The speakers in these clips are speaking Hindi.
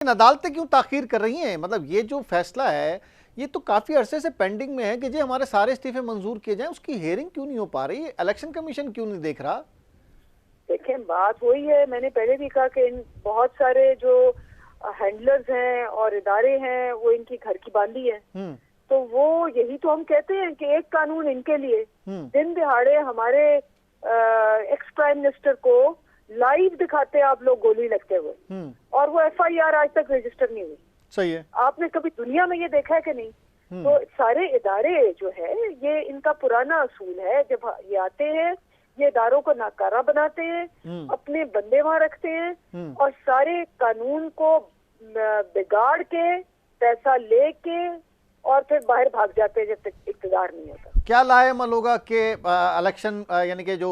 अदालतें क्यों ताखीर कर रही हैं? मतलब ये जो फैसला है ये तो काफी अरसे से पेंडिंग में है कि जी हमारे सारे इस्तीफे मंजूर किए जाएं, उसकी हेयरिंग क्यों नहीं हो पा रही? इलेक्शन कमीशन क्यों नहीं देख रहा? देखें, बात वही है। मैंने पहले भी कहा कि इन बहुत सारे जो हैंडलर्स हैं और इदारे हैं वो इनकी घर की बांदी है। हम्म। तो वो यही तो हम कहते हैं कि एक कानून इनके लिए। दिन दिहाड़े हमारे एक्स प्राइम मिनिस्टर को लाइव दिखाते हैं आप लोग गोली लगते हुए, और वो एफआईआर आज तक रजिस्टर नहीं हुई। सही है। आपने कभी दुनिया में ये देखा है कि नहीं? तो सारे इदारे जो है ये इनका पुराना असूल है, जब ये आते हैं ये इदारों को नाकारा बनाते हैं, अपने बंदे वहां रखते हैं और सारे कानून को बिगाड़ के पैसा लेके और फिर बाहर भाग जाते हैं जब तक इक़्तिदार नहीं होता। क्या लाएमल होगा कि इलेक्शन यानी कि जो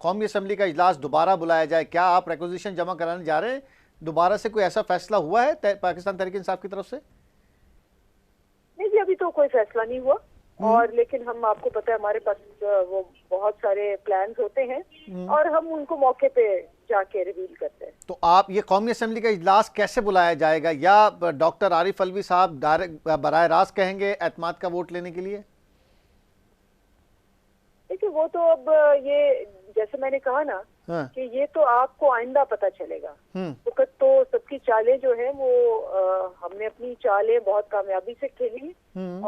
कौमी असम्बली का इजलास दोबारा बुलाया जाए? क्या आप रिक्वेजिशन जमा कराने जा रहे हैं? दोबारा से कोई ऐसा फैसला हुआ है पाकिस्तान तहरीक इंसाफ की तरफ से? नहीं जी, अभी तो कोई फैसला नहीं हुआ। और लेकिन हम, आपको पता है हमारे पास वो बहुत सारे प्लान्स होते हैं और हम उनको मौके पे जाके रिवील करते हैं। तो आप ये कौमी असम्बली का इजलास कैसे बुलाया जाएगा? या डॉक्टर आरिफ अलवी साहब डायरेक्ट बराह रास्त कहेंगे एतमाद का वोट लेने के लिए? देखिए, वो तो अब ये जैसे मैंने कहा ना कि ये तो आपको आइंदा पता चलेगा। वक्त तो सबकी चालें जो है वो हमने अपनी चालें बहुत कामयाबी से खेली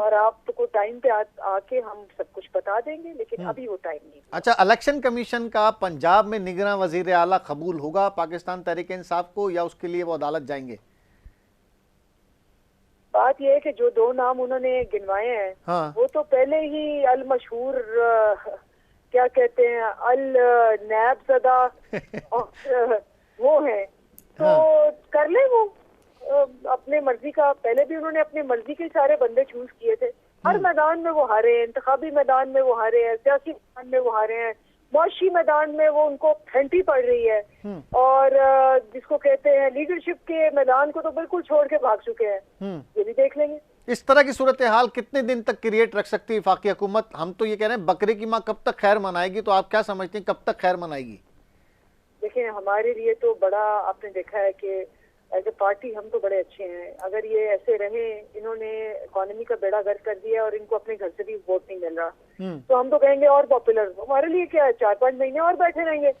और आपको टाइम पे आके हम सब कुछ बता देंगे, लेकिन अभी वो टाइम नहीं। अच्छा, इलेक्शन कमीशन का पंजाब में निगरां वजीर आला कबूल होगा पाकिस्तान तहरीक इंसाफ को, या उसके लिए वो अदालत जाएंगे? बात यह है कि जो दो नाम उन्होंने गिनवाए हैं वो तो पहले ही अल मशहूर क्या कहते हैं अल नैबज़दा और वो है, तो कर ले वो अपने मर्जी का। पहले भी उन्होंने अपने मर्जी के सारे बंदे चूज किए थे। हर मैदान में वो हारे हैं, इंतखाबी मैदान में वो हारे हैं, सियासी मैदान में वो हारे हैं, मुआशी मैदान में वो उनको फेंटी पड़ रही है, और जिसको कहते हैं लीडरशिप के मैदान को तो बिल्कुल छोड़ के भाग चुके हैं। ये भी देख लेंगे। इस तरह की सूरत हाल कितने दिन तक क्रिएट रख सकती है वफाकी हुकूमत? हम तो ये कह रहे हैं बकरे की माँ कब तक खैर मनाएगी, तो आप क्या समझते हैं कब तक खैर मनाएगी? देखिए, हमारे लिए तो बड़ा, आपने देखा है कि एज ए पार्टी हम तो बड़े अच्छे हैं। अगर ये ऐसे रहे, इन्होंने इकोनॉमी का बेड़ा गर्क कर दिया और इनको अपने घर से भी वोट नहीं मिल रहा, तो हम तो कहेंगे और पॉपुलर। हमारे लिए क्या है, 4-5 महीने और बैठे रहेंगे।